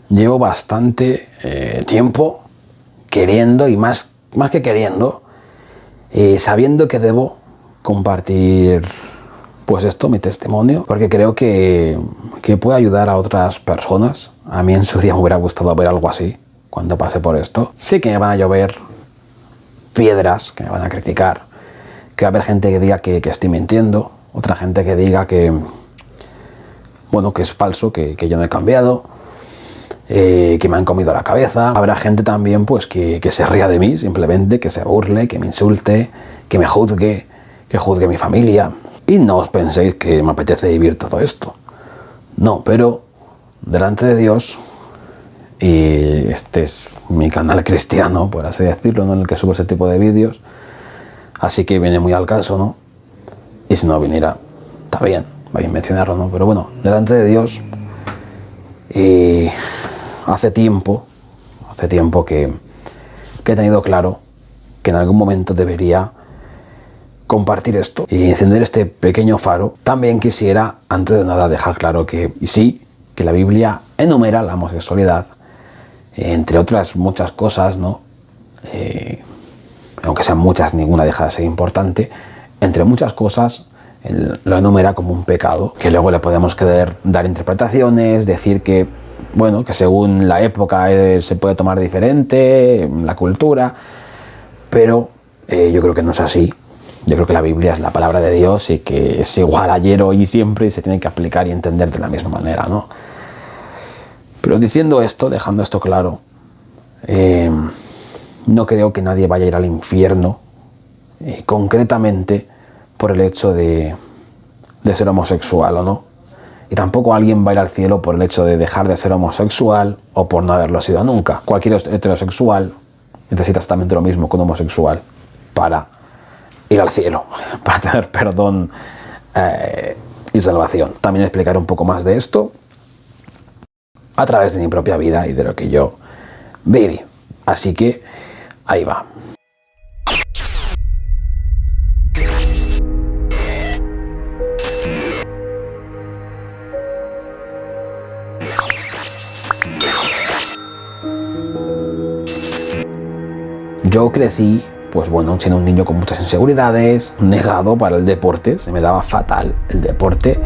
llevo bastante tiempo queriendo, y más que queriendo, sabiendo que debo compartir pues esto, mi testimonio, porque creo que puede ayudar a otras personas. A mí en su día me hubiera gustado ver algo así cuando pasé por esto. Sé que me van a llover piedras, que me van a criticar, que va a haber gente que diga que estoy mintiendo, otra gente que diga que, bueno, que es falso, que yo no he cambiado, que me han comido la cabeza. Habrá gente también pues que se ría de mí, simplemente, que se burle, que me insulte, que me juzgue, que juzgue mi familia. Y no os penséis que me apetece vivir todo esto. No, pero delante de Dios, y este es mi canal cristiano, por así decirlo, ¿no?, en el que subo ese tipo de vídeos, así que viene muy al caso, ¿no? Y si no viniera, está bien, va a mencionarlo, ¿no? Pero bueno, delante de Dios, hace tiempo que he tenido claro que en algún momento debería compartir esto y encender este pequeño faro. También quisiera, antes de nada, dejar claro que sí, que la Biblia enumera la homosexualidad, entre otras muchas cosas, ¿no? Aunque sean muchas, ninguna deja de ser importante. Entre muchas cosas, lo enumera como un pecado, que luego le podemos querer dar interpretaciones, decir que, bueno, que según la época se puede tomar diferente, la cultura, pero yo creo que no es así. Yo creo que la Biblia es la palabra de Dios y que es igual ayer, hoy y siempre, y se tiene que aplicar y entender de la misma manera, ¿no? Pero diciendo esto, dejando esto claro, no creo que nadie vaya a ir al infierno, concretamente por el hecho de ser homosexual o no. Y tampoco alguien va a ir al cielo por el hecho de dejar de ser homosexual o por no haberlo sido nunca. Cualquier heterosexual necesita exactamente lo mismo que un homosexual para ir al cielo, para tener perdón y salvación. También explicaré un poco más de esto a través de mi propia vida y de lo que yo viví. Así que ahí va. Yo crecí, pues bueno, siendo un niño con muchas inseguridades, negado para el deporte, se me daba fatal el deporte.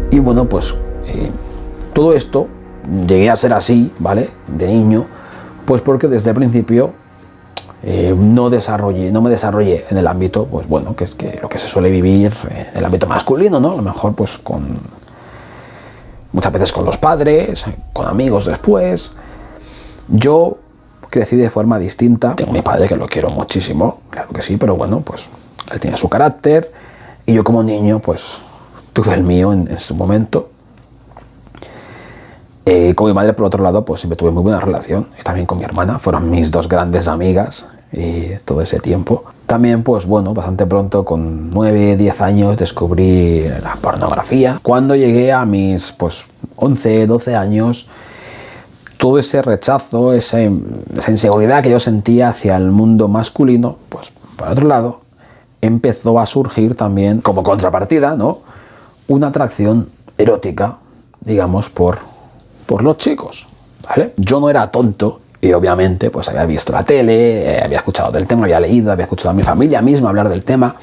Y bueno, pues todo esto llegué a ser así, ¿vale?, de niño, pues porque desde el principio no me desarrollé en el ámbito, pues bueno, que es que lo que se suele vivir en el ámbito masculino, ¿no? A lo mejor pues muchas veces con los padres, con amigos después. Yo crecí de forma distinta. Tengo a mi padre, que lo quiero muchísimo, claro que sí, pero bueno, pues él tiene su carácter y yo como niño pues tuve el mío en su momento. Con mi madre, por otro lado, pues siempre tuve muy buena relación, y también con mi hermana, fueron mis dos grandes amigas todo ese tiempo. También, pues bueno, bastante pronto, con 9, 10 años, descubrí la pornografía. Cuando llegué a mis pues 11, 12 años, todo ese rechazo, esa inseguridad que yo sentía hacia el mundo masculino, pues por otro lado, empezó a surgir también, como contrapartida, ¿no?, una atracción erótica, digamos, por los chicos, ¿vale? Yo no era tonto y obviamente pues había visto la tele, había escuchado del tema, había leído, había escuchado a mi familia misma hablar del tema,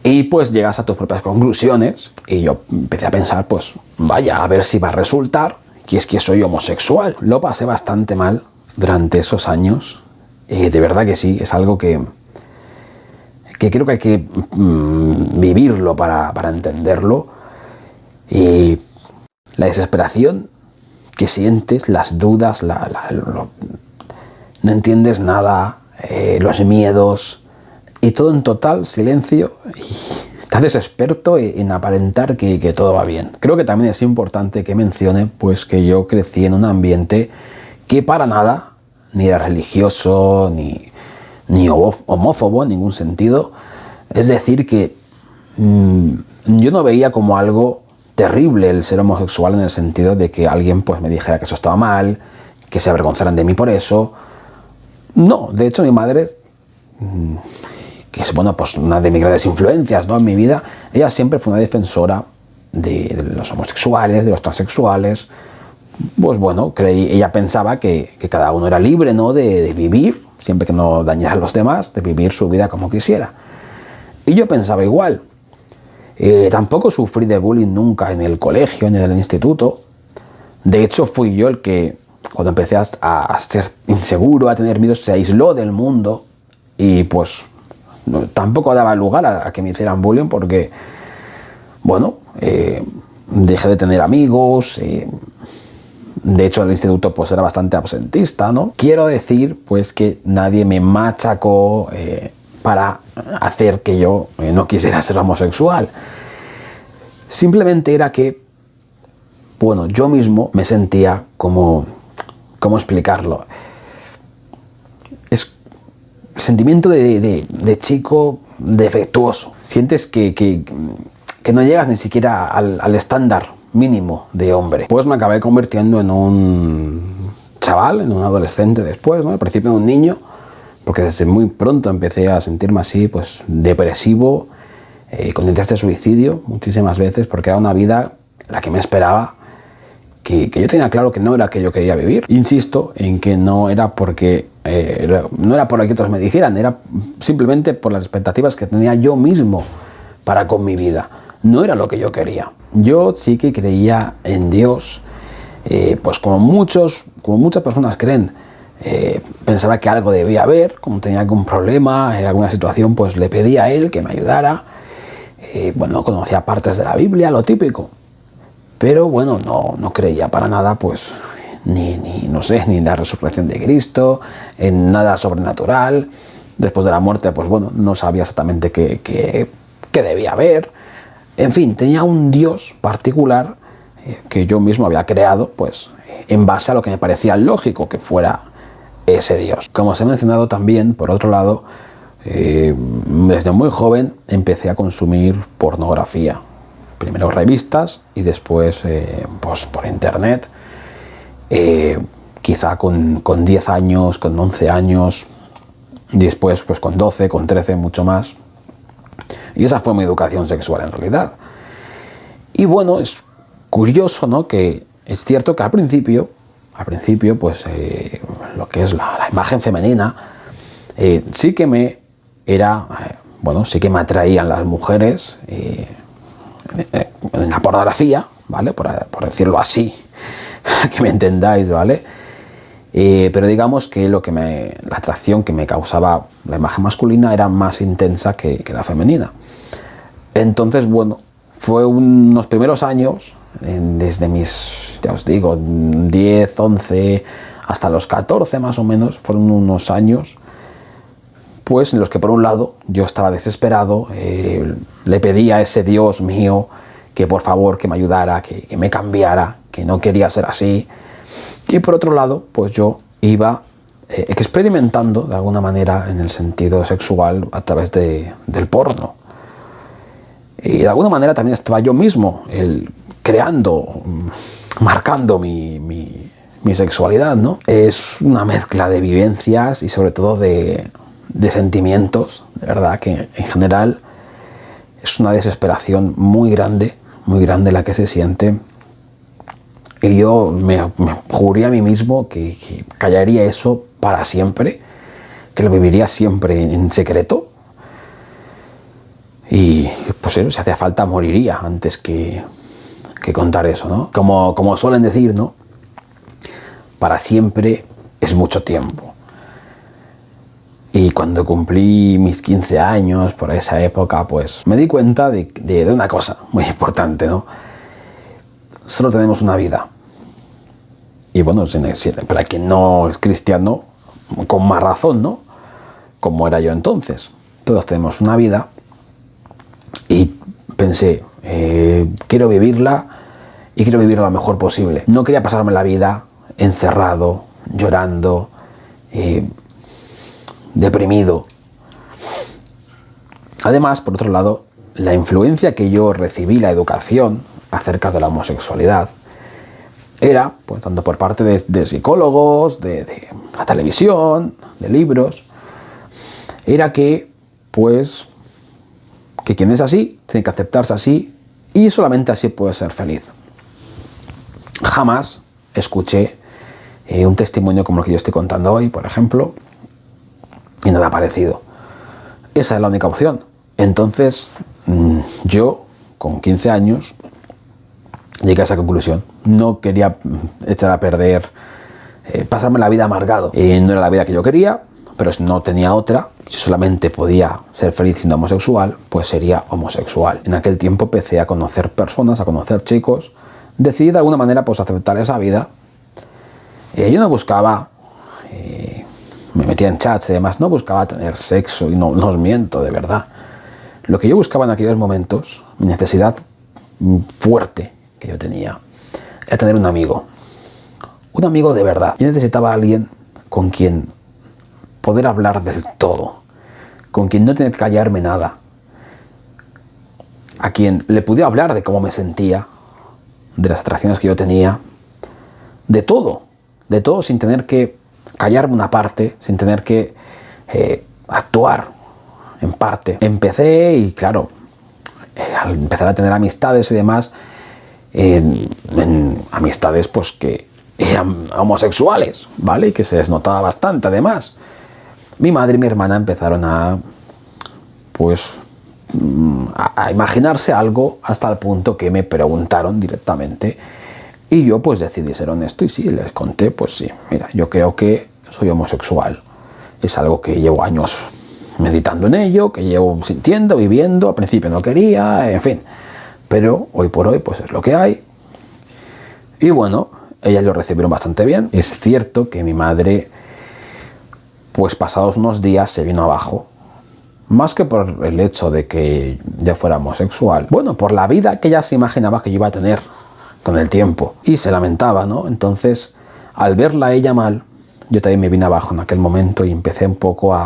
y pues llegas a tus propias conclusiones. Y yo empecé a pensar, pues vaya, a ver si va a resultar que es que soy homosexual. Lo pasé bastante mal durante esos años, de verdad que sí, es algo que creo que hay que vivirlo para entenderlo. Y la desesperación que sientes, las dudas, no entiendes nada, los miedos y todo en total silencio, y estás experto en aparentar que todo va bien. Creo que también es importante que mencione pues que yo crecí en un ambiente que para nada ni era religioso ni homófobo en ningún sentido. Es decir, que yo no veía como algo terrible el ser homosexual, en el sentido de que alguien pues me dijera que eso estaba mal, que se avergonzaran de mí por eso. No, de hecho mi madre, que es bueno, pues una de mis grandes influencias, ¿no?, en mi vida, ella siempre fue una defensora de los homosexuales, de los transexuales, pues bueno, ella pensaba que cada uno era libre, ¿no?, de vivir, siempre que no dañara a los demás, de vivir su vida como quisiera. Y yo pensaba igual. Tampoco sufrí de bullying nunca en el colegio ni en el instituto. De hecho, fui yo el que, cuando empecé a ser inseguro, a tener miedo, se aisló del mundo y pues tampoco daba lugar a que me hicieran bullying porque, bueno, dejé de tener amigos. De hecho, el instituto pues era bastante absentista, ¿no? Quiero decir pues que nadie me machacó para hacer que yo no quisiera ser homosexual. Simplemente era que, bueno, yo mismo me sentía como, ¿cómo explicarlo? Es sentimiento de chico defectuoso. Sientes que no llegas ni siquiera al estándar mínimo de hombre. Pues me acabé convirtiendo en un chaval, en un adolescente después, ¿no? Al principio en un niño, porque desde muy pronto empecé a sentirme así, pues depresivo, con intenciones de suicidio muchísimas veces, porque era una vida la que me esperaba, que yo tenía claro que no era que yo quería vivir. Insisto en que no era porque no era por lo que otros me dijeran, era simplemente por las expectativas que tenía yo mismo para con mi vida. No era lo que yo quería. Yo sí que creía en Dios, pues como muchas personas creen. Pensaba que algo debía haber, como tenía algún problema, alguna situación, pues le pedía a Él que me ayudara. Bueno, conocía partes de la Biblia, lo típico. Pero bueno, no creía para nada, pues, no sé, ni en la resurrección de Cristo, en nada sobrenatural. Después de la muerte, pues bueno, no sabía exactamente qué debía haber. En fin, tenía un Dios particular que yo mismo había creado, pues, en base a lo que me parecía lógico que fuera ese Dios. Como os he mencionado también, por otro lado, desde muy joven empecé a consumir pornografía. Primero revistas y después pues por internet. Quizá con 10 años, con 11 años, después pues con 12, con 13, mucho más. Y esa fue mi educación sexual en realidad. Y bueno, es curioso, ¿no?, que es cierto que al principio pues lo que es la imagen femenina sí que me atraían las mujeres en la pornografía, ¿vale? Por decirlo así, que me entendáis, ¿vale? Pero digamos que la atracción que me causaba la imagen masculina era más intensa que la femenina. Entonces, bueno, fue unos primeros años, desde mis, ya os digo, 10, 11, hasta los 14 más o menos, fueron unos años, pues en los que por un lado yo estaba desesperado, le pedía a ese Dios mío que por favor que me ayudara, que me cambiara, que no quería ser así. Y por otro lado, pues yo iba experimentando de alguna manera en el sentido sexual a través del porno. Y de alguna manera también estaba yo mismo creando, marcando mi sexualidad, ¿no? Es una mezcla de vivencias y sobre todo de sentimientos, de verdad, que en general es una desesperación muy grande la que se siente. Y yo me juré a mí mismo que callaría eso para siempre, que lo viviría siempre en secreto. Y pues eso, si hacía falta moriría antes que contar eso, ¿no? Como suelen decir, ¿no? Para siempre es mucho tiempo. Y cuando cumplí mis 15 años, por esa época, pues me di cuenta de una cosa muy importante, ¿no? Solo tenemos una vida. Y bueno, para quien no es cristiano, con más razón, ¿no? Como era yo entonces. Todos tenemos una vida. Y pensé, quiero vivirla y quiero vivirla lo mejor posible. No quería pasarme la vida encerrado, llorando, deprimido. Además, por otro lado, la influencia que yo recibí, la educación acerca de la homosexualidad, era, pues, tanto por parte de psicólogos, de la televisión, de libros, era que, pues, que quien es así, tiene que aceptarse así y solamente así puede ser feliz. Jamás escuché un testimonio como el que yo estoy contando hoy, por ejemplo, y nada parecido. Esa es la única opción. Entonces, yo, con 15 años, llegué a esa conclusión. No quería echar a perder, pasarme la vida amargado. No era la vida que yo quería, pero si no tenía otra, si solamente podía ser feliz siendo homosexual, pues sería homosexual. En aquel tiempo empecé a conocer personas, a conocer chicos. Decidí de alguna manera pues aceptar esa vida. Yo no buscaba, me metía en chats y demás, no buscaba tener sexo, y no os miento, de verdad. Lo que yo buscaba en aquellos momentos, mi necesidad fuerte que yo tenía, era tener un amigo de verdad. Yo necesitaba a alguien con quien poder hablar del todo, con quien no tener que callarme nada, a quien le pudiera hablar de cómo me sentía, de las atracciones que yo tenía, de todo sin tener que callarme una parte, sin tener que actuar en parte. Empecé y claro, al empezar a tener amistades y demás, en amistades pues que eran homosexuales, ¿vale? Y que se les notaba bastante además. Mi madre y mi hermana empezaron a imaginarse algo hasta el punto que me preguntaron directamente y yo pues decidí ser honesto y sí, les conté, pues sí, mira, yo creo que soy homosexual. Es algo que llevo años meditando en ello, que llevo sintiendo, viviendo, al principio no quería, en fin, pero hoy por hoy pues es lo que hay. Y bueno, ellas lo recibieron bastante bien. Es cierto que mi madre, pues pasados unos días se vino abajo, más que por el hecho de que ya fuera homosexual, bueno, por la vida que ella se imaginaba que yo iba a tener con el tiempo, y se lamentaba, ¿no? Entonces, al verla a ella mal, yo también me vine abajo en aquel momento y empecé un poco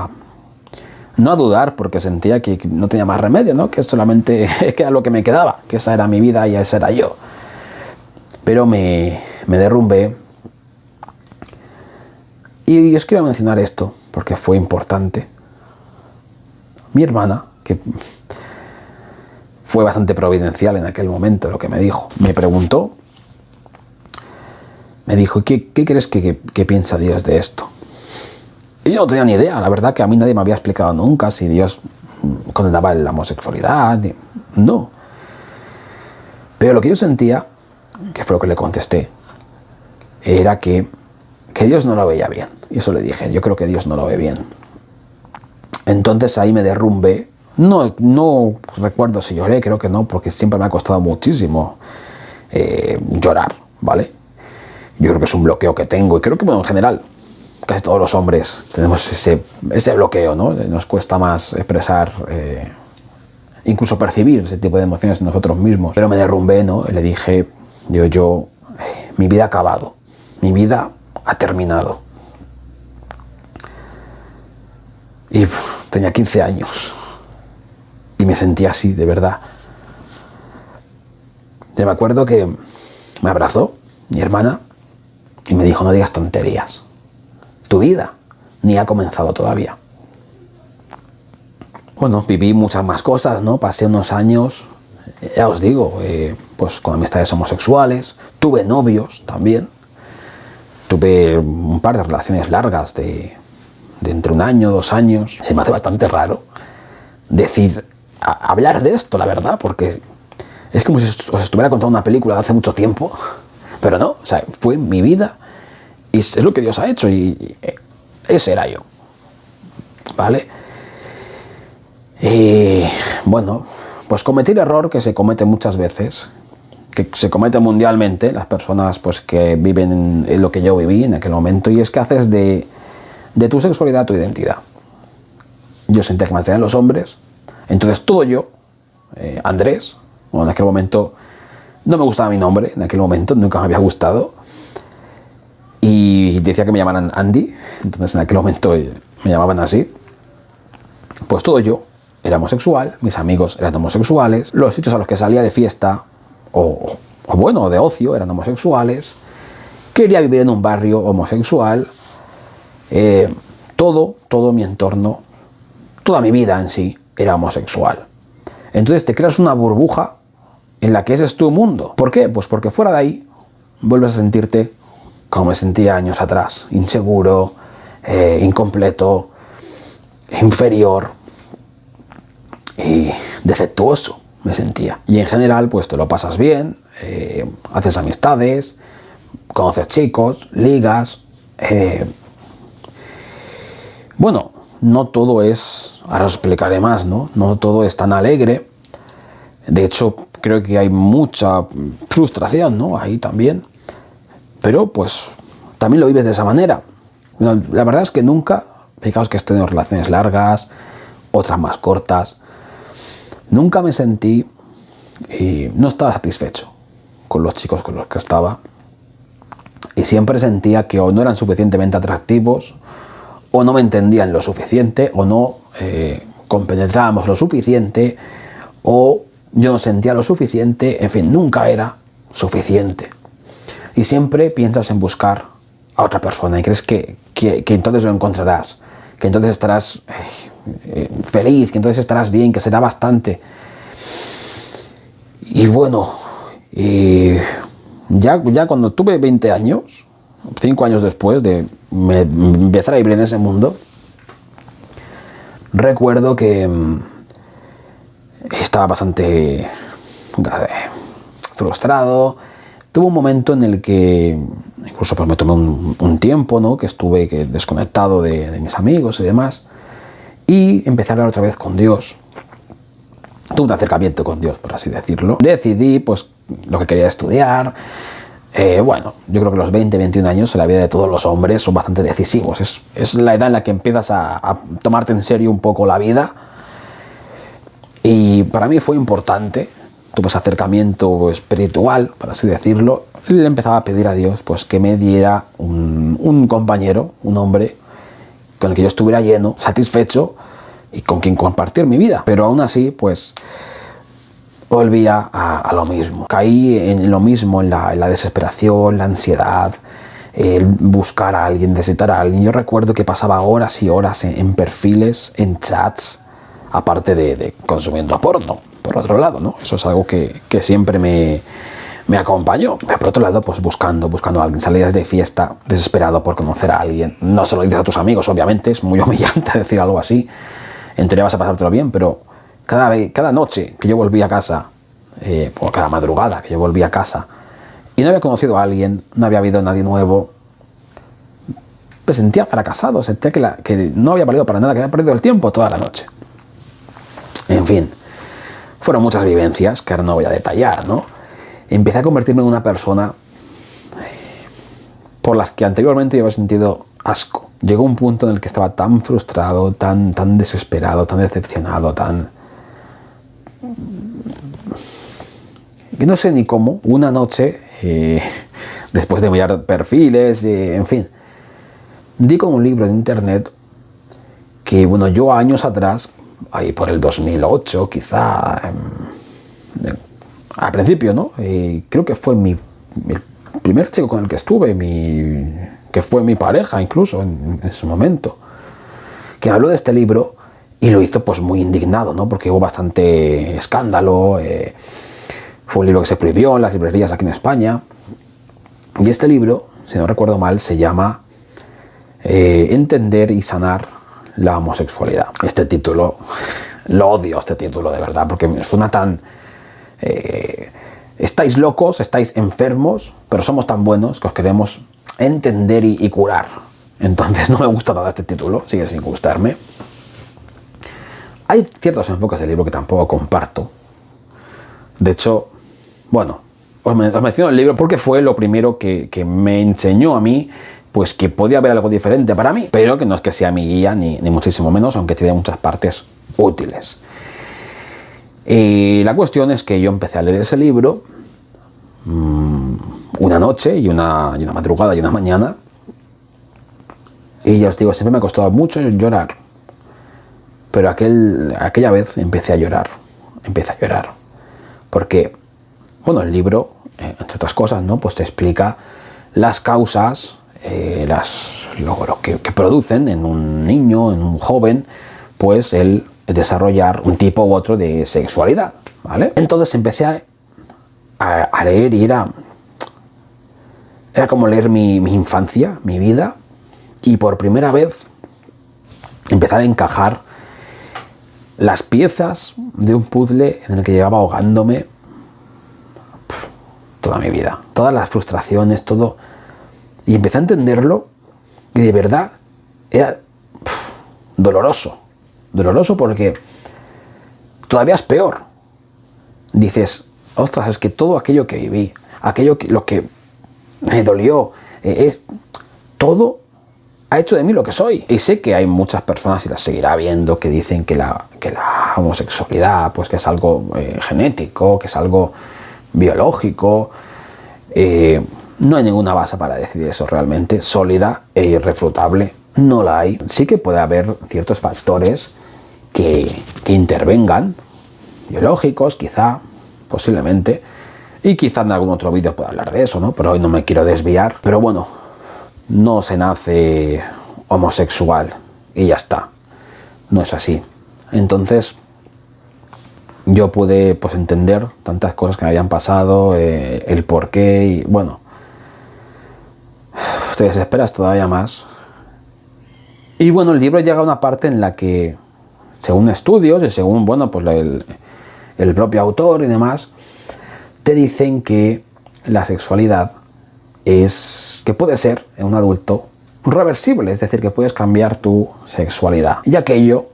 no a dudar, porque sentía que no tenía más remedio, ¿no? Que solamente que era lo que me quedaba, que esa era mi vida y esa era yo. Pero me derrumbé. Y os quiero mencionar esto, porque fue importante. Mi hermana, que fue bastante providencial en aquel momento, lo que me dijo, me preguntó, me dijo, ¿qué crees que piensa Dios de esto? Y yo no tenía ni idea, la verdad que a mí nadie me había explicado nunca si Dios condenaba la homosexualidad, no. Pero lo que yo sentía, que fue lo que le contesté, era que Dios no lo veía bien. Y eso le dije, yo creo que Dios no lo ve bien. Entonces ahí me derrumbé. No recuerdo si lloré, creo que no, porque siempre me ha costado muchísimo llorar, ¿vale? Yo creo que es un bloqueo que tengo, y creo que, bueno, en general, casi todos los hombres tenemos ese bloqueo, ¿no? Nos cuesta más expresar, incluso percibir ese tipo de emociones en nosotros mismos. Pero me derrumbé, ¿no? Y le dije, mi vida ha acabado, mi vida ha terminado. Y tenía 15 años. Y me sentía así, de verdad. Yo me acuerdo que me abrazó mi hermana y me dijo, no digas tonterías. Tu vida ni ha comenzado todavía. Bueno, viví muchas más cosas, ¿no? Pasé unos años, ya os digo, pues con amistades homosexuales. Tuve novios también. Tuve un par de relaciones largas de entre 1 año, 2 años. Se me hace bastante raro hablar de esto, la verdad, porque es como si os estuviera contando una película de hace mucho tiempo, pero no, o sea, fue mi vida y es lo que Dios ha hecho y ese era yo, ¿vale? Bueno, pues cometí el error que se comete muchas veces, que se comete mundialmente, las personas pues que viven en lo que yo viví en aquel momento, y es que haces de tu sexualidad tu identidad. Yo sentía que me atraían los hombres, entonces todo yo, Andrés, bueno, en aquel momento no me gustaba mi nombre, en aquel momento nunca me había gustado, y decía que me llamaran Andy, entonces en aquel momento me llamaban así. Pues todo yo era homosexual, mis amigos eran homosexuales, los sitios a los que salía de fiesta o bueno, de ocio eran homosexuales, quería vivir en un barrio homosexual, todo mi entorno, toda mi vida en sí era homosexual. Entonces te creas una burbuja en la que ese es tu mundo. ¿Por qué? Pues porque fuera de ahí vuelves a sentirte como me sentía años atrás, inseguro, incompleto, inferior y defectuoso me sentía. Y en general pues te lo pasas bien, haces amistades, conoces chicos, ligas, bueno, no todo es, ahora os explicaré más, ¿no? No todo es tan alegre. De hecho, creo que hay mucha frustración, ¿no? Ahí también. Pero, pues, también lo vives de esa manera. La verdad es que nunca, fijaos que he tenido relaciones largas, otras más cortas, nunca me sentí y no estaba satisfecho con los chicos con los que estaba. Y siempre sentía que o no eran suficientemente atractivos, o no me entendían lo suficiente, o no compenetrábamos lo suficiente, o yo no sentía lo suficiente, en fin, nunca era suficiente. Y siempre piensas en buscar a otra persona y crees que entonces lo encontrarás, que entonces estarás feliz, que entonces estarás bien, que será bastante. Y bueno, ya cuando tuve 20 años, 5 años después de empezar a vivir en ese mundo, recuerdo que estaba bastante frustrado. Tuve un momento en el que incluso pues me tomé un tiempo, ¿no? Que estuve desconectado de mis amigos y demás, y empecé a hablar otra vez con Dios. Tuve un acercamiento con Dios, por así decirlo. Decidí pues lo que quería estudiar. Bueno, yo creo que los 20, 21 años en la vida de todos los hombres son bastante decisivos. Es la edad en la que empiezas a tomarte en serio un poco la vida. Y para mí fue importante. Tuve ese acercamiento espiritual, por así decirlo. Y le empezaba a pedir a Dios pues, que me diera un compañero, un hombre, con el que yo estuviera lleno, satisfecho y con quien compartir mi vida. Pero aún así, pues volvía a lo mismo. Caí en lo mismo, en la desesperación, la ansiedad, el buscar a alguien, necesitar a alguien. Yo recuerdo que pasaba horas y horas en perfiles, en chats, aparte de consumiendo porno, por otro lado, ¿no? Eso es algo que siempre me acompañó. Pero por otro lado, pues buscando a alguien. Salías de fiesta desesperado por conocer a alguien. No se lo dices a tus amigos, obviamente, es muy humillante decir algo así. En teoría vas a pasártelo bien, pero cada noche que yo volví a casa, o cada madrugada que yo volví a casa, y no había conocido a alguien, no había habido nadie nuevo, me sentía fracasado, sentía que no había valido para nada, que había perdido el tiempo toda la noche. En fin, fueron muchas vivencias que ahora no voy a detallar, ¿no? Empecé a convertirme en una persona por las que anteriormente yo había sentido asco. Llegó un punto en el que estaba tan frustrado, tan desesperado, tan decepcionado, que no sé ni cómo, una noche, después de mirar perfiles, en fin, di con un libro de internet que, bueno, yo años atrás, ahí por el 2008 quizá, al principio, ¿no? Creo que fue el primer chico con el que estuve, que fue mi pareja incluso en ese momento, que habló de este libro y lo hizo pues muy indignado, ¿no? Porque hubo bastante escándalo, fue un libro que se prohibió en las librerías aquí en España, y este libro, si no recuerdo mal, se llama Entender y sanar la homosexualidad. Este título, lo odio, este título de verdad, porque me suena tan... estáis locos, estáis enfermos, pero somos tan buenos que os queremos entender y curar. Entonces no me gusta nada este título, sigue sin gustarme. Hay ciertos enfoques del libro que tampoco comparto. De hecho, bueno, os menciono el libro porque fue lo primero que me enseñó a mí pues que podía haber algo diferente para mí, pero que no es que sea mi guía, ni muchísimo menos, aunque tiene muchas partes útiles. Y la cuestión es que yo empecé a leer ese libro una noche y una madrugada y una mañana, y ya os digo, siempre me ha costado mucho llorar, pero aquella vez empecé a llorar, porque, bueno, el libro, entre otras cosas, ¿no? Pues te explica las causas, lo que producen en un niño, en un joven, pues el desarrollar un tipo u otro de sexualidad, ¿vale? Entonces empecé a leer y era Era como leer mi infancia, mi vida, y por primera vez empezar a encajar las piezas de un puzzle en el que llevaba ahogándome toda mi vida. Todas las frustraciones, todo. Y empecé a entenderlo y de verdad era doloroso. Doloroso porque todavía es peor. Dices, ostras, es que todo aquello que viví, lo que me dolió, todo ha hecho de mí lo que soy. Y sé que hay muchas personas, y las seguirá habiendo, que dicen que la homosexualidad, pues que es algo genético, que es algo biológico. No hay ninguna base para decir eso realmente, sólida e irrefutable. No la hay. Sí que puede haber ciertos factores que intervengan, biológicos, quizá, posiblemente, y quizá en algún otro vídeo pueda hablar de eso, ¿no? Pero hoy no me quiero desviar. Pero bueno, no se nace homosexual y ya está. No es así. Entonces, yo pude pues entender tantas cosas que me habían pasado, el porqué, y bueno, te desesperas todavía más. Y bueno, el libro llega a una parte en la que, según estudios y según, bueno, pues el propio autor y demás, te dicen que la sexualidad que puede ser en un adulto reversible, es decir, que puedes cambiar tu sexualidad. Y aquello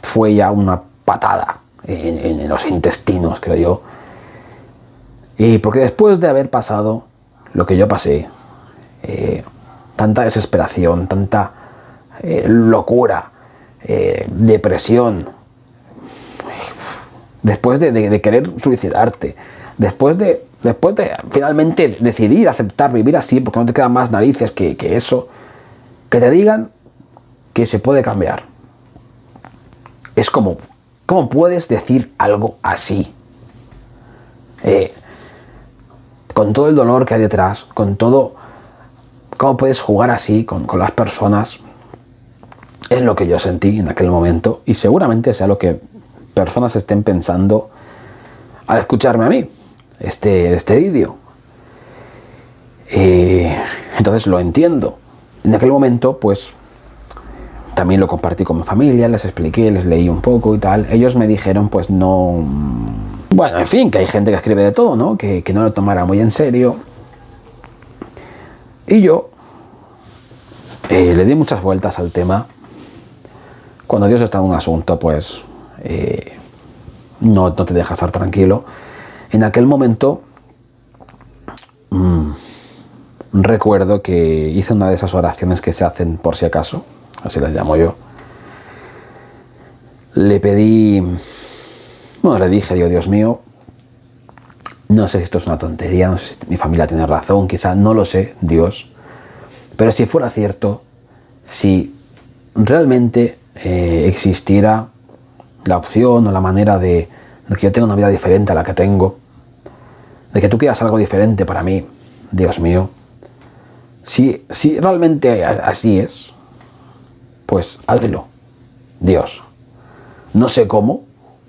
fue ya una patada en los intestinos, creo yo. Y porque después de haber pasado lo que yo pasé, tanta desesperación, tanta locura, depresión, después de querer suicidarte, después de finalmente decidir aceptar vivir así, porque no te quedan más narices que eso, que te digan que se puede cambiar. Es como, ¿cómo puedes decir algo así? Con todo el dolor que hay detrás, con todo, ¿cómo puedes jugar así con las personas? Es lo que yo sentí en aquel momento, y seguramente sea lo que personas estén pensando al escucharme a mí, este vídeo. Entonces lo entiendo. En aquel momento, pues, también lo compartí con mi familia, les expliqué, les leí un poco y tal. Ellos me dijeron, pues no... Bueno, en fin, que hay gente que escribe de todo, ¿no? Que no lo tomara muy en serio. Y yo le di muchas vueltas al tema. Cuando Dios está en un asunto, pues no te deja estar tranquilo. En aquel momento recuerdo que hice una de esas oraciones que se hacen por si acaso, así las llamo yo. Le dije, digo, Dios mío, no sé si esto es una tontería, no sé si mi familia tiene razón, quizá, no lo sé, Dios, pero si fuera cierto, si realmente existiera la opción o la manera de que yo tenga una vida diferente a la que tengo, de que tú quieras algo diferente para mí, Dios mío, si realmente así es, pues hazlo, Dios. No sé cómo,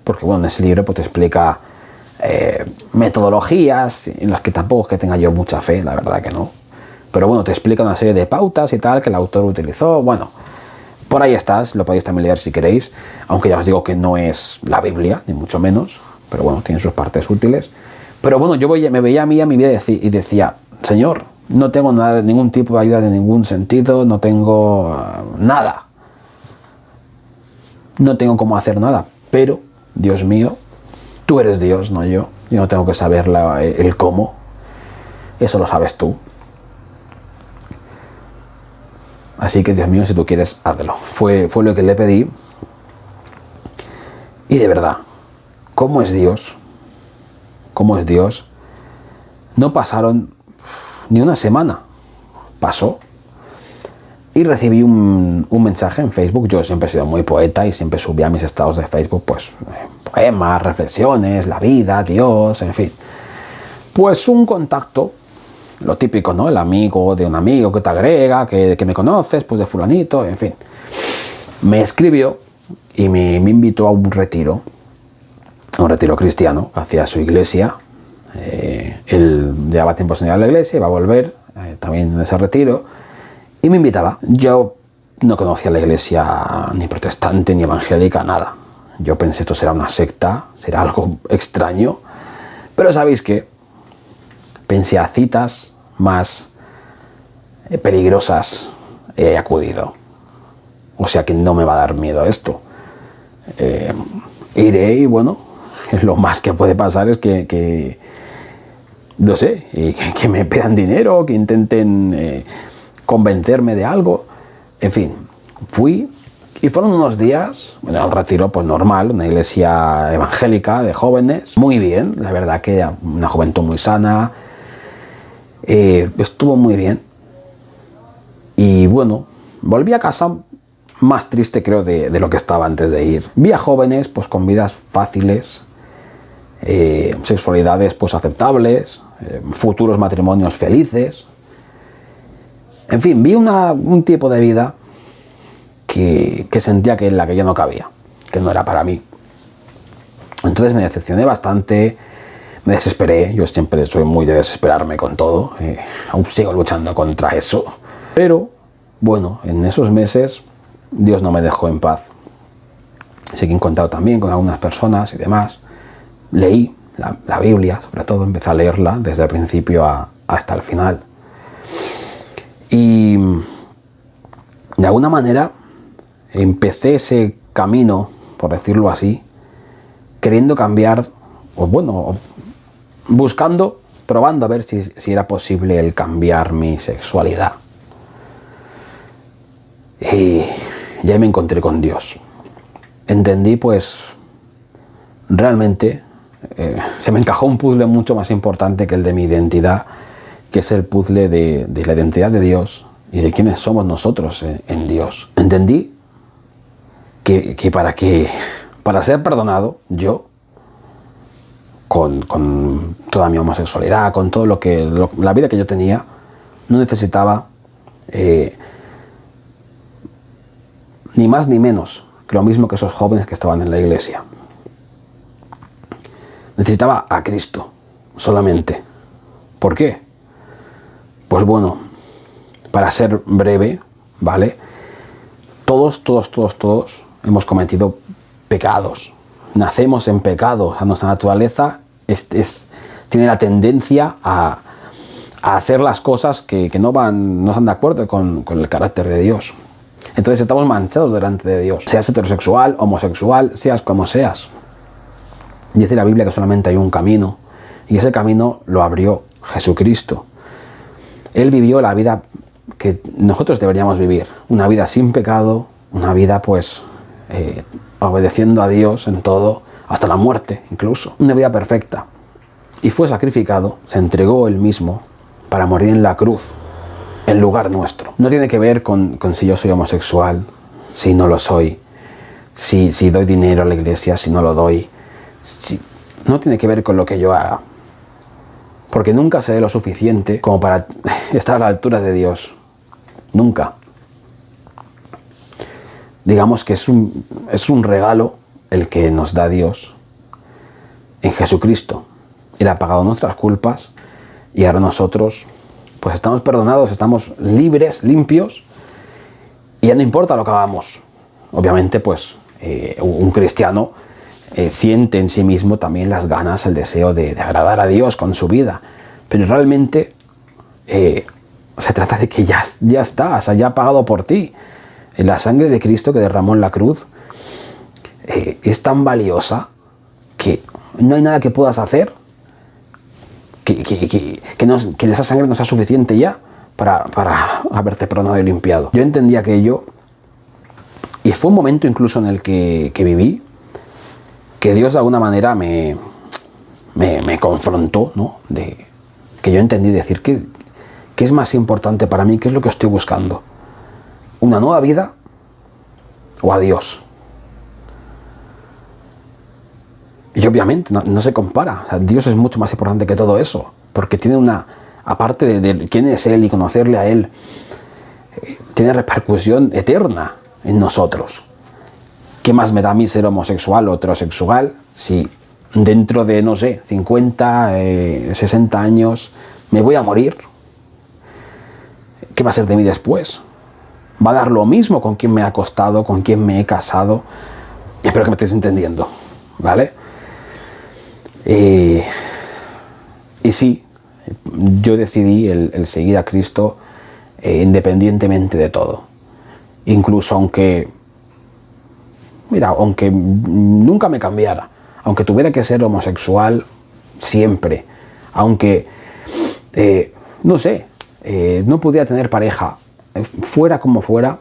porque bueno, en ese libro pues te explica metodologías en las que tampoco es que tenga yo mucha fe, la verdad que no. Pero bueno, te explica una serie de pautas y tal que el autor utilizó. Bueno, por ahí estás, lo podéis también leer si queréis, aunque ya os digo que no es la Biblia, ni mucho menos, pero bueno, tiene sus partes útiles. Pero bueno, me veía a mí a mi vida y decía, Señor, no tengo nada, ningún tipo de ayuda de ningún sentido, no tengo nada. No tengo cómo hacer nada, pero, Dios mío, tú eres Dios, no yo. Yo no tengo que saber el cómo. Eso lo sabes tú. Así que, Dios mío, si tú quieres, hazlo. Fue lo que le pedí. Y de verdad, ¿cómo es Dios? ¿Cómo es Dios? No pasaron ni una semana. Pasó. Y recibí un mensaje en Facebook. Yo siempre he sido muy poeta y siempre subía a mis estados de Facebook, pues, poemas, reflexiones, la vida, Dios, en fin. Pues un contacto, lo típico, ¿no? El amigo de un amigo que te agrega, que me conoces, pues de fulanito, en fin. Me escribió y me invitó a un retiro cristiano hacia su iglesia. Él llevaba tiempo sin ir a la iglesia, iba a volver también en ese retiro, y me invitaba. Yo no conocía la iglesia ni protestante ni evangélica, nada. Yo pensé, esto será una secta, será algo extraño, pero ¿sabéis qué? Pensé, a citas más peligrosas he acudido. O sea que no me va a dar miedo esto. Iré y bueno, lo más que puede pasar es que no sé, que me pidan dinero, que intenten convencerme de algo. En fin, fui y fueron unos días, bueno, un retiro pues normal, una iglesia evangélica de jóvenes. Muy bien, la verdad que una juventud muy sana. Estuvo muy bien. Y bueno, volví a casa más triste, creo, de lo que estaba antes de ir. Vi a jóvenes pues con vidas fáciles, sexualidades pues aceptables, futuros matrimonios felices. En fin, vi un tipo de vida que sentía que en la que yo no cabía, que no era para mí. Entonces me decepcioné bastante, me desesperé. Yo siempre soy muy de desesperarme con todo, aún sigo luchando contra eso. Pero bueno, en esos meses Dios no me dejó en paz. Seguí en contacto también con algunas personas y demás. Leí la Biblia, sobre todo, empecé a leerla desde el principio hasta el final. Y de alguna manera empecé ese camino, por decirlo así, queriendo cambiar, o bueno, buscando, probando a ver si era posible el cambiar mi sexualidad. Y ya me encontré con Dios. Entendí pues realmente se me encajó un puzzle mucho más importante que el de mi identidad, que es el puzzle de la identidad de Dios y de quiénes somos nosotros en Dios. Entendí que para ser perdonado, yo, con toda mi homosexualidad, con todo la vida que yo tenía, no necesitaba ni más ni menos que lo mismo que esos jóvenes que estaban en la iglesia. Necesitaba a Cristo solamente. ¿Por qué? Pues bueno, para ser breve, ¿vale? Todos hemos cometido pecados. Nacemos en pecado. O sea, nuestra naturaleza tiene la tendencia a hacer las cosas que no están de acuerdo con el carácter de Dios. Entonces estamos manchados delante de Dios. Seas heterosexual, homosexual, seas como seas. Dice la Biblia que solamente hay un camino, y ese camino lo abrió Jesucristo. Él vivió la vida que nosotros deberíamos vivir, una vida sin pecado, una vida pues obedeciendo a Dios en todo, hasta la muerte incluso, una vida perfecta. Y fue sacrificado, se entregó él mismo para morir en la cruz, en lugar nuestro. No tiene que ver con si yo soy homosexual, si no lo soy, si doy dinero a la iglesia, si no lo doy. No tiene que ver con lo que yo haga, porque nunca seré lo suficiente como para estar a la altura de Dios. Nunca. Digamos que es un regalo el que nos da Dios en Jesucristo. Él ha pagado nuestras culpas y ahora nosotros pues estamos perdonados, estamos libres, limpios, y ya no importa lo que hagamos. Obviamente pues un cristiano siente en sí mismo también las ganas, el deseo de agradar a Dios con su vida, pero realmente se trata de que ya está, o sea, ya ha pagado por ti. La sangre de Cristo que derramó en la cruz es tan valiosa que no hay nada que puedas hacer que esa sangre no sea suficiente ya para haberte perdonado y limpiado. Yo entendí aquello, y fue un momento incluso en el que viví, que Dios de alguna manera me confrontó, ¿no? Que yo entendí decir, ¿qué es más importante para mí? ¿Qué es lo que estoy buscando? ¿Una nueva vida o a Dios? Y obviamente no se compara. O sea, Dios es mucho más importante que todo eso, porque tiene aparte de quién es Él y conocerle a Él, tiene repercusión eterna en nosotros. ¿Qué más me da a mí ser homosexual o heterosexual si dentro de, no sé, 50, 60 años me voy a morir? ¿qué va a ser de mí después? ¿Va a dar lo mismo con quién me ha acostado, con quién me he casado? Espero que me estéis entendiendo, ¿vale? Y sí, yo decidí el seguir a Cristo independientemente de todo. Incluso aunque nunca me cambiara, aunque tuviera que ser homosexual siempre, aunque, no pudiera tener pareja, fuera como fuera,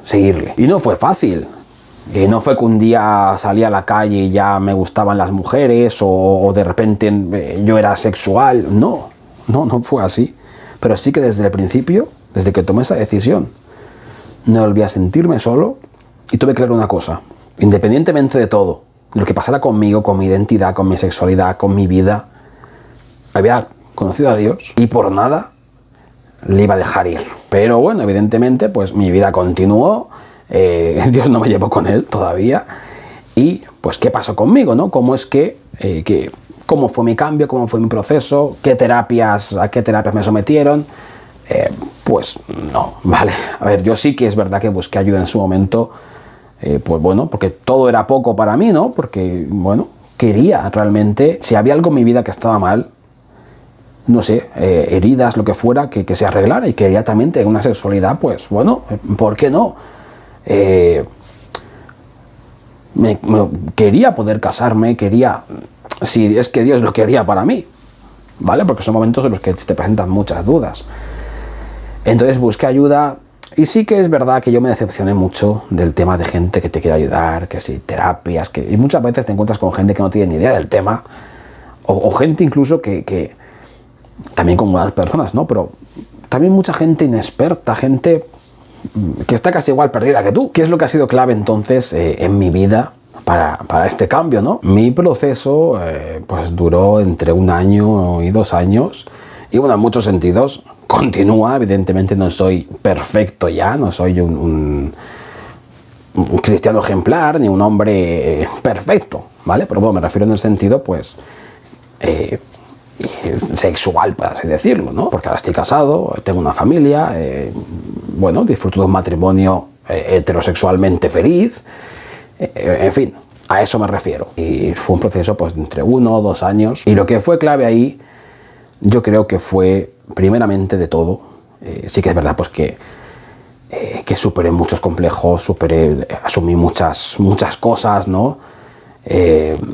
seguirle. Y no fue fácil. No fue que un día salí a la calle y ya me gustaban las mujeres o de repente yo era sexual. No fue así. Pero sí que desde el principio, desde que tomé esa decisión, no volví a sentirme solo y tuve claro una cosa. Independientemente de todo, de lo que pasara conmigo, con mi identidad, con mi sexualidad, con mi vida, había conocido a Dios y por nada le iba a dejar ir. Pero bueno, evidentemente, pues mi vida continuó. Dios no me llevó con él todavía. Y pues, ¿qué pasó conmigo, no? ¿Cómo es cómo fue mi cambio? ¿Cómo fue mi proceso? ¿A qué terapias me sometieron? Pues no, vale. A ver, yo sí que es verdad que busqué ayuda en su momento. Pues bueno, porque todo era poco para mí, ¿no? Porque, bueno, quería realmente, si había algo en mi vida que estaba mal, no sé, heridas, lo que fuera, que se arreglara, y quería también tener una sexualidad, pues bueno, ¿por qué no? Quería poder casarme, si es que Dios lo quería para mí, ¿vale? Porque son momentos en los que te presentan muchas dudas. Entonces busqué ayuda, y sí que es verdad que yo me decepcioné mucho del tema de gente que te quiere ayudar, que sí, terapias, y muchas veces te encuentras con gente que no tiene ni idea del tema, o gente incluso que también con buenas personas, ¿no? Pero también mucha gente inexperta, gente que está casi igual perdida que tú. ¿Qué es lo que ha sido clave entonces en mi vida para este cambio, ¿no? Mi proceso pues duró entre 1 año y 2 años y bueno, en muchos sentidos continúa. Evidentemente no soy perfecto ya, no soy un cristiano ejemplar ni un hombre perfecto, ¿vale? Pero bueno, me refiero en el sentido pues sexual, por así decirlo, ¿no? Porque ahora estoy casado, tengo una familia, bueno, disfruto de un matrimonio heterosexualmente feliz, en fin, a eso me refiero. Y fue un proceso pues entre 1 o 2 años, y lo que fue clave ahí, yo creo que fue, primeramente de todo, sí que es verdad pues que superé muchos complejos, asumí muchas cosas, ¿no?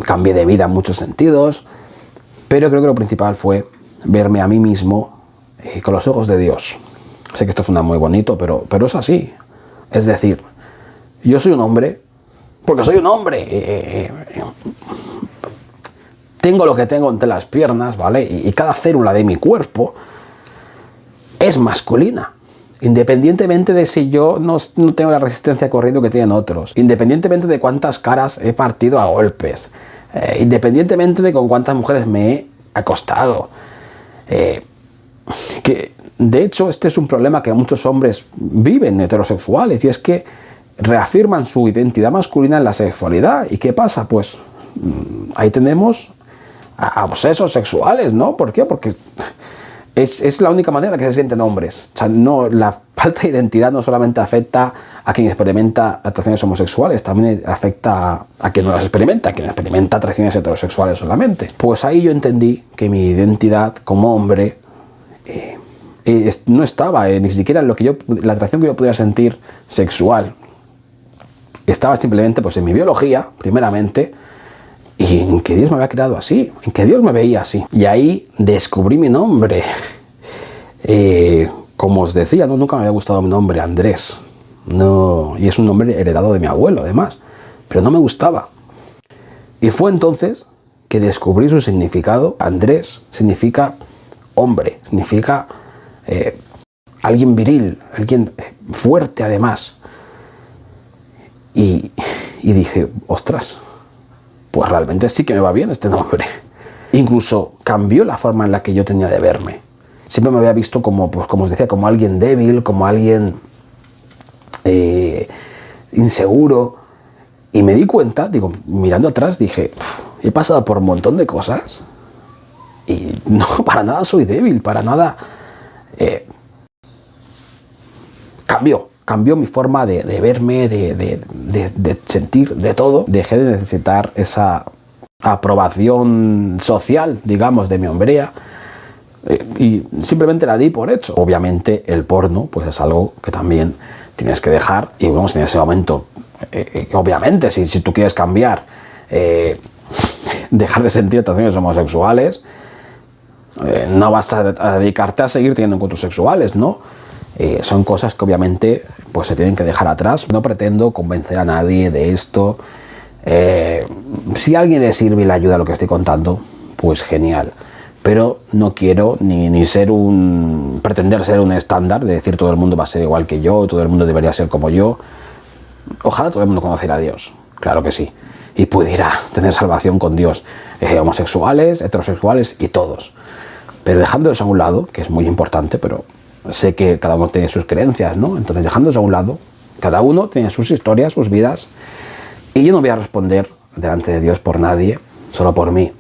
Cambié de vida en muchos sentidos. Pero creo que lo principal fue verme a mí mismo con los ojos de Dios. Sé que esto suena muy bonito, pero es así. Es decir, yo soy un hombre porque soy un hombre. Tengo lo que tengo entre las piernas, ¿vale? Y cada célula de mi cuerpo es masculina. Independientemente de si yo no tengo la resistencia corriendo que tienen otros. Independientemente de cuántas caras he partido a golpes. Independientemente de con cuántas mujeres me he acostado. Que de hecho este es un problema que muchos hombres viven heterosexuales, y es que reafirman su identidad masculina en la sexualidad. ¿Y qué pasa? Pues ahí tenemos a obsesos sexuales, ¿no? ¿Por qué? Porque es la única manera que se sienten hombres. O sea, no, la falta de identidad no solamente afecta a quien experimenta atracciones homosexuales, también afecta a quien no las experimenta, a quien experimenta atracciones heterosexuales solamente. Pues ahí yo entendí que mi identidad como hombre no estaba ni siquiera en la atracción que yo pudiera sentir sexual. Estaba simplemente pues en mi biología, primeramente, y en que Dios me había creado así, en que Dios me veía así. Y ahí descubrí mi nombre. Como os decía, nunca me había gustado mi nombre, Andrés. No, y es un nombre heredado de mi abuelo, además. Pero no me gustaba. Y fue entonces que descubrí su significado. Andrés significa hombre, significa alguien viril, alguien fuerte además. Y dije, ostras, pues realmente sí que me va bien este nombre. Incluso cambió la forma en la que yo tenía de verme. Siempre me había visto como, pues como os decía, como alguien débil, como alguien inseguro. Y me di cuenta, digo, mirando atrás, dije, he pasado por un montón de cosas y no, para nada soy débil, para nada cambió mi forma de verme, de sentir, de todo. Dejé de necesitar esa aprobación social, digamos, de mi hombría, y simplemente la di por hecho. Obviamente el porno pues es algo que también tienes que dejar, y vamos, en ese momento, obviamente si tú quieres cambiar, dejar de sentir atracciones homosexuales, no vas a dedicarte a seguir teniendo encuentros sexuales, ¿no? Son cosas que obviamente pues se tienen que dejar atrás. No pretendo convencer a nadie de esto. Si a alguien le sirve y le ayuda lo que estoy contando, pues genial. Pero no quiero ni pretender ser un estándar, de decir todo el mundo va a ser igual que yo, todo el mundo debería ser como yo. Ojalá todo el mundo conociera a Dios, claro que sí, y pudiera tener salvación con Dios, homosexuales, heterosexuales y todos. Pero dejando eso a un lado, que es muy importante, pero sé que cada uno tiene sus creencias, ¿no? Entonces, dejando eso a un lado, cada uno tiene sus historias, sus vidas, y yo no voy a responder delante de Dios por nadie, solo por mí.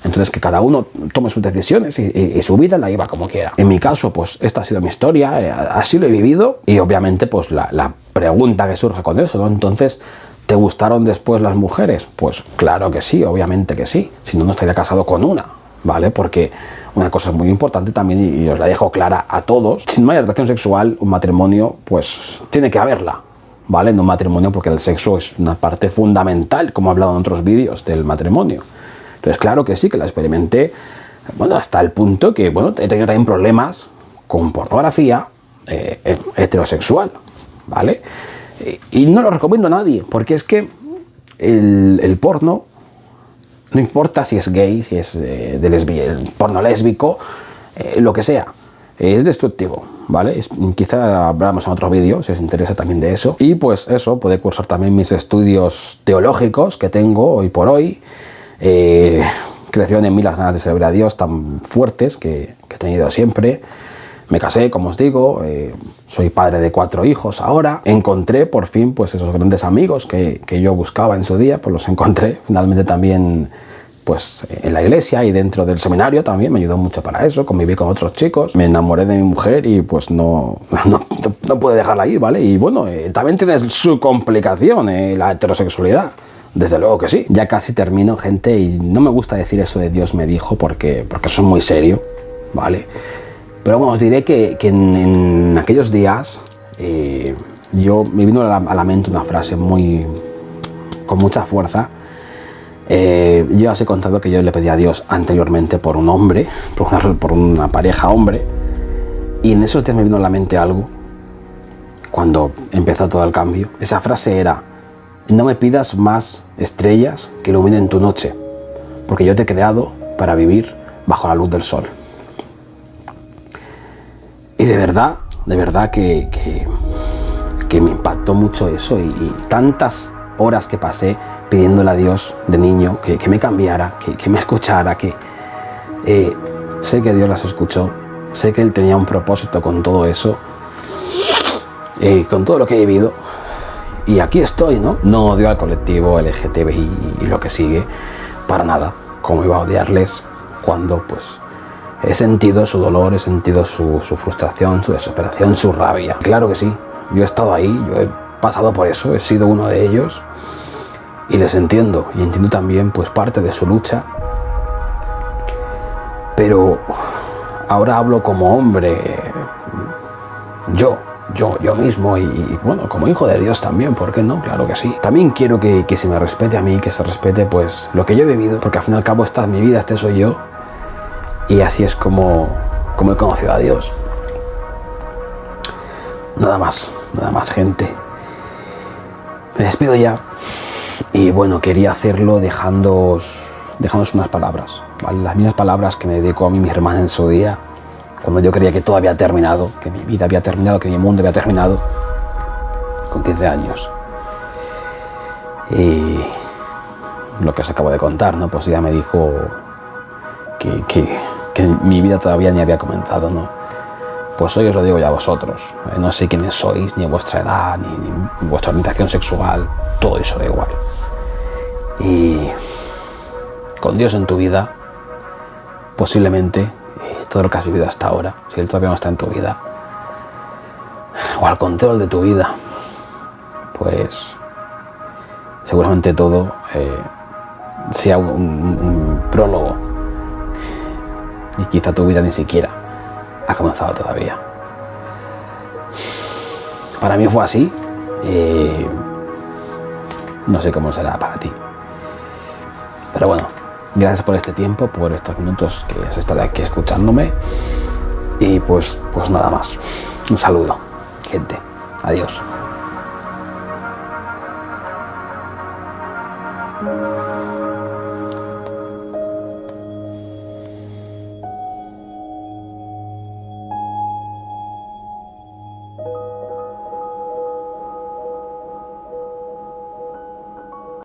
Entonces, que cada uno tome sus decisiones y su vida la lleva como quiera. En mi caso, pues esta ha sido mi historia, así lo he vivido, y obviamente pues la pregunta que surge con eso, ¿no? Entonces, ¿te gustaron después las mujeres? Pues claro que sí, obviamente que sí. Si no, no estaría casado con una, ¿vale? Porque una cosa muy importante también, y os la dejo clara a todos: si no hay atracción sexual, un matrimonio pues tiene que haberla, ¿vale? No un matrimonio, porque el sexo es una parte fundamental, como he hablado en otros vídeos del matrimonio. Entonces, claro que sí, que la experimenté, bueno, hasta el punto que, bueno, he tenido también problemas con pornografía heterosexual, ¿vale? Y no lo recomiendo a nadie, porque es que el porno, no importa si es gay, si es el porno lésbico, lo que sea, es destructivo, ¿vale? Quizá hablamos en otro vídeo, si os interesa también de eso. Y pues eso, puede cursar también mis estudios teológicos que tengo hoy por hoy. Crecieron en mí las ganas de servir a Dios tan fuertes que he tenido siempre. Me casé, como os digo, soy padre de 4 hijos ahora. Encontré por fin pues esos grandes amigos que yo buscaba en su día, pues los encontré finalmente también pues en la iglesia y dentro del seminario también. Me ayudó mucho para eso, conviví con otros chicos, me enamoré de mi mujer y pues no pude dejarla ir, ¿vale? Y bueno, también tiene su complicación, la heterosexualidad. Desde luego que sí. Ya casi termino, gente, y no me gusta decir eso de Dios me dijo porque eso es muy serio, ¿vale? Pero bueno, os diré que en aquellos días me vino a la mente una frase con mucha fuerza. Yo os he contado que yo le pedí a Dios anteriormente por un hombre, por una pareja hombre, y en esos días me vino a la mente algo cuando empezó todo el cambio. Esa frase era: no me pidas más estrellas que iluminen tu noche, porque yo te he creado para vivir bajo la luz del sol. Y de verdad que me impactó mucho eso, y tantas horas que pasé pidiéndole a Dios de niño que me cambiara, que me escuchara, sé que Dios las escuchó, sé que Él tenía un propósito con todo eso, con todo lo que he vivido. Y aquí estoy, ¿no? No odio al colectivo LGTBI y lo que sigue, para nada. Como iba a odiarles cuando, pues, he sentido su dolor, he sentido su frustración, su desesperación, su rabia. Claro que sí, yo he estado ahí, yo he pasado por eso, he sido uno de ellos y les entiendo. Y entiendo también, pues, parte de su lucha. Pero ahora hablo como hombre, yo mismo, y bueno, como hijo de Dios también, ¿por qué no? Claro que sí. También quiero que se me respete a mí, que se respete pues lo que yo he vivido, porque al fin y al cabo esta es mi vida, este soy yo, y así es como he conocido a Dios. Nada más, gente. Me despido ya, y bueno, quería hacerlo dejándoos unas palabras, ¿vale? Las mismas palabras que me dedicó a mí mi hermana en su día, cuando yo creía que todo había terminado, que mi vida había terminado, que mi mundo había terminado, con 15 años. Y lo que os acabo de contar, ¿no? Pues ella me dijo que mi vida todavía ni había comenzado, ¿no? Pues hoy os lo digo ya a vosotros. No sé quiénes sois, ni vuestra edad, ni vuestra orientación sexual, todo eso da igual. Y con Dios en tu vida, posiblemente todo lo que has vivido hasta ahora, si Él todavía no está en tu vida, o al control de tu vida, pues seguramente todo sea un prólogo y quizá tu vida ni siquiera ha comenzado todavía. Para mí fue así y no sé cómo será para ti. Pero bueno, gracias por este tiempo, por estos minutos que has estado aquí escuchándome y pues nada más. Un saludo, gente. Adiós.